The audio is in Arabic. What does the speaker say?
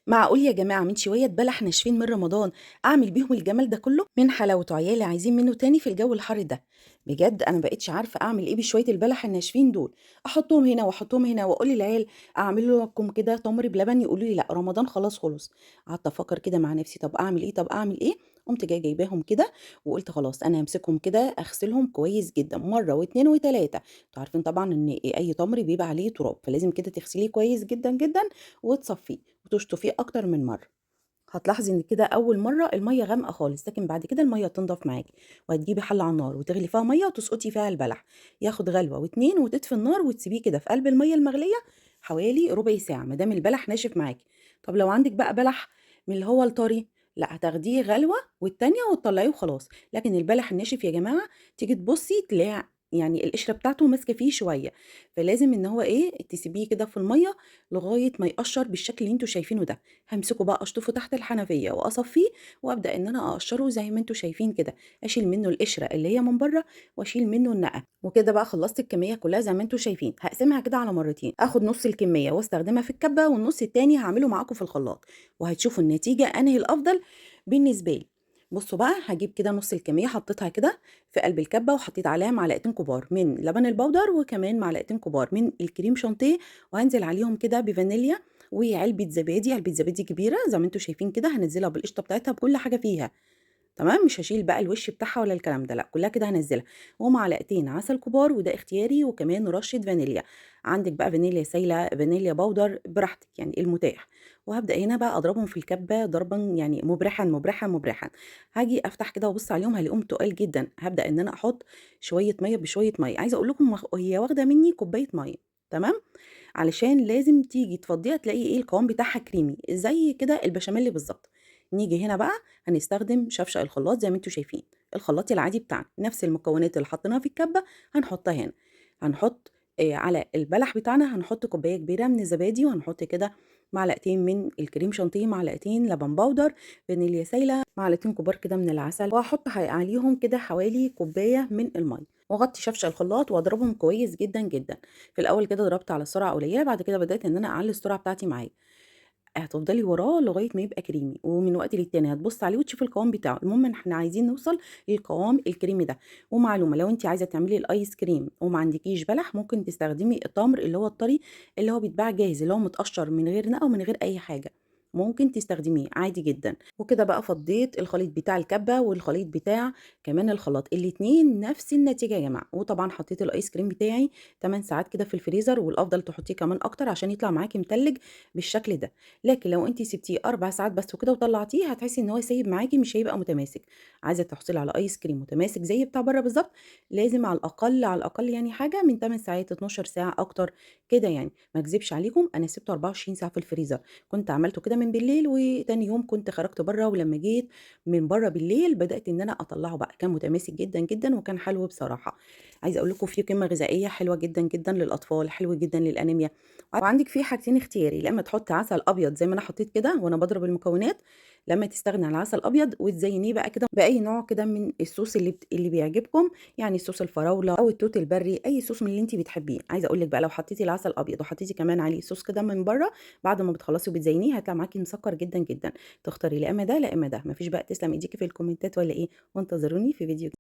معقول يا جماعة من شوية بلح ناشفين من رمضان أعمل بيهم الجمال ده كله؟ من حلاوته عيالي عايزين منه تاني في الجو الحر ده. بجد أنا مبقتش عارفة أعمل إيه بشوية البلح الناشفين دول. أحطهم هنا وأحطهم هنا وأقول للعيال أعمل لكم كده تمر بلبن، يقولوا لي لا رمضان خلاص خلص. قعدت أفكر كده مع نفسي، طب أعمل إيه طب أعمل إيه. قمت جايباهم كده وقلت خلاص أنا همسكهم كده أغسلهم كويس جدا مرة واتنين وتلاتة. انتوا عارفين طبعا إن أي تمر بيبقى عليه تراب، فلازم كده تغسليه كويس جدا جدا وتصفيه وتشطفيه أكتر من مرة. هتلاحظي إن كده أول مرة المَيّة غامقة خالص، لكن بعد كده المَيّة تنضف معاكِ، وهتجيبي حلة على النار وتغلي فيها مَيّة وتسقطي فيها البلح، ياخد غلوة و2 وتطفي النار وتسيبيه كده في قلب المَيّة المغلية حوالي ربع ساعة ما دام البلح ناشف معاكِ. طب لو عندِك بقى بلح من اللي هو الطري، لأ هتاخديه غلوة والتانية وتطلعيه وخلاص، لكن البلح الناشف يا جماعة تيجي تبُصي تلاقي يعني القشرة بتاعته ماسكة فيه شوية، فلازم إن هو إيه تسيبيه كده في المَيّة لغاية ما يقشّر بالشكل اللي أنتم شايفينه ده. هامسكه بقى أشطفه تحت الحنفية وأصفّيه وأبدأ إن أنا أقشّره زي ما أنتم شايفين كده، أشيل منه القشرة اللي هي من برّه وأشيل منه النَقَع، وكده بقى خلّصت الكمية كلّها زي ما أنتم شايفين. هاقسمها كده على مرتين، آخُد نُص الكمية واستخدمها في الكبة والنُص التاني هاعمله معاكم في الخلاط، وهتشوفوا النتيجة أنهي الأفضل بالنسبة لي. بُصّوا بقى هاجيب كده نُص الكمية حطيتها كده في قلب الكبة وحطيت عليها معلقتين كبار من لبن البودر وكمان معلقتين كبار من الكريم شانتيه، وهانزل عليهم كده بفانيليا وعلبة زبادي، علبة زبادي كبيرة زي ما أنتم شايفين كده، هانزّلها بالقشطة بتاعتها بكل حاجة فيها، تمام، مش هاشيل بقى الوش بتاعها ولا الكلام ده، لأ كلّها كده هانزّلها، ومعلقتين عسل كبار وده اختياري، وكمان رشة فانيليا، عندِك بقى فانيليا سايلة، فانيليا باودر براحتك يعني المتاح، وهابدأ هنا بقى أضربهم في الكبة ضربًا يعني مُبرحًا، مُبرحًا، مُبرحًا، هاجي أفتح كده وأبُص عليهم هالاقيهم تُقال جدًا، هابدأ إن أنا أحط شوية مَيّة بشوية مَيّة، عايزة أقول لكم هي واخدة مني كوباية مَيّة، تمام؟ علشان لازم تيجي تفضّيها تلاقي إيه القوام بتاعها كريمي، زي كده البشاميل بالضبط. نيجي هنا بقى هنستخدم شفشق الخلاط زي ما أنتم شايفين، الخلاط العادي بتاعنا، نفس المكونات اللي حطيناها في الكبة هنحطها هنا. هنحط على البلح بتاعنا هنحط كوباية كبيرة من الزبادي، وهنحط كده معلقتين من الكريم شانتيه، معلقتين لبن بودر، فانيليا سايلة، معلقتين كبار كده من العسل، وهاحط عليهم كده حوالي كوباية من المَيّة، واغطي شفشق الخلاط واضربهم كويس جدًا، جدًا. في الأول كده ضربت على سرعة قليلة، بعد كده بدأت إن أنا أعلّي السرعة بتاعتي معاه، هتفضلي وراه لغاية ما يبقى كريمي، ومن وقت للتاني هتبُصّي عليه وتشوفي القوام بتاعه، المهم إن إحنا عايزين نوصل للقوام الكريمي ده. ومعلومة لو أنتِ عايزة تعملي الآيس كريم وما عندكيش بلح، ممكن تستخدمي التمر اللي هو الطري اللي هو بيتباع جاهز، اللي هو متقشّر من غير نقع ومن غير أي حاجة، ممكن تستخدميه عادي جدًا. وكده بقى فضّيت الخليط بتاع الكبة والخليط بتاع كمان الخلاط، الاتنين نفس النتيجة يا جماعة. وطبعًا حطيت الآيس كريم بتاعي 8 ساعات كده في الفريزر، والأفضل تحطيه كمان أكتر عشان يطلع معاكِ متلج بالشكل ده. لكن لو أنتِ سِبتيه 4 ساعات بس وكده وطلّعتيه، هتحسّي إن هو سايب معاكِ مش هيبقى متماسك. عايزة تحصلي على آيس كريم متماسك زي بتاع برّه بالضبط، لازم على الأقل، على الأقل يعني حاجة من 8 ساعات، 12 ساعة أكتر كده يعني. ما أكذبش عليكم أنا سِبته 24 ساعة في الفريزر، كنت عملته كده من بالليل وتاني يوم كنت خرجت برّه، ولمّا جيت من برّه بالليل بدأت إن أنا أطلّعه بقى، كان متماسك جدًا، جدًا وكان حلو بصراحة. عايزة أقول لكم فيه قيمة غذائية حلوة جدًا، جدًا للأطفال، حلو جدًا للأنيميا. وعندِك فيه حاجتين اختياري، لا إمّا تحطّي عسل أبيض زي ما أنا حطيت كده وأنا باضرب المكونات، لا إمّا تستغني عن العسل الأبيض وتزينيه بقى كده بأي نوع كده من الصوص اللي بيعجبكم، يعني صوص الفراولة أو التوت البري، أي صوص من اللي أنتِ بتحبيه. عايزة أقول لِك بقى لو حطيتِ العسل الأبيض وحطيتِ كمان عليه صوص كده من برّه، بعد ما بتخلّصي وبتزينيه هيطلع معاكِ مسكّر جدًا، جدًا. تختاري لا إمّا ده، لا إمّا ده، ما فيش بقى تسلم إيديكِ في الكومنتات والّا إيه، وانتظروني في فيديو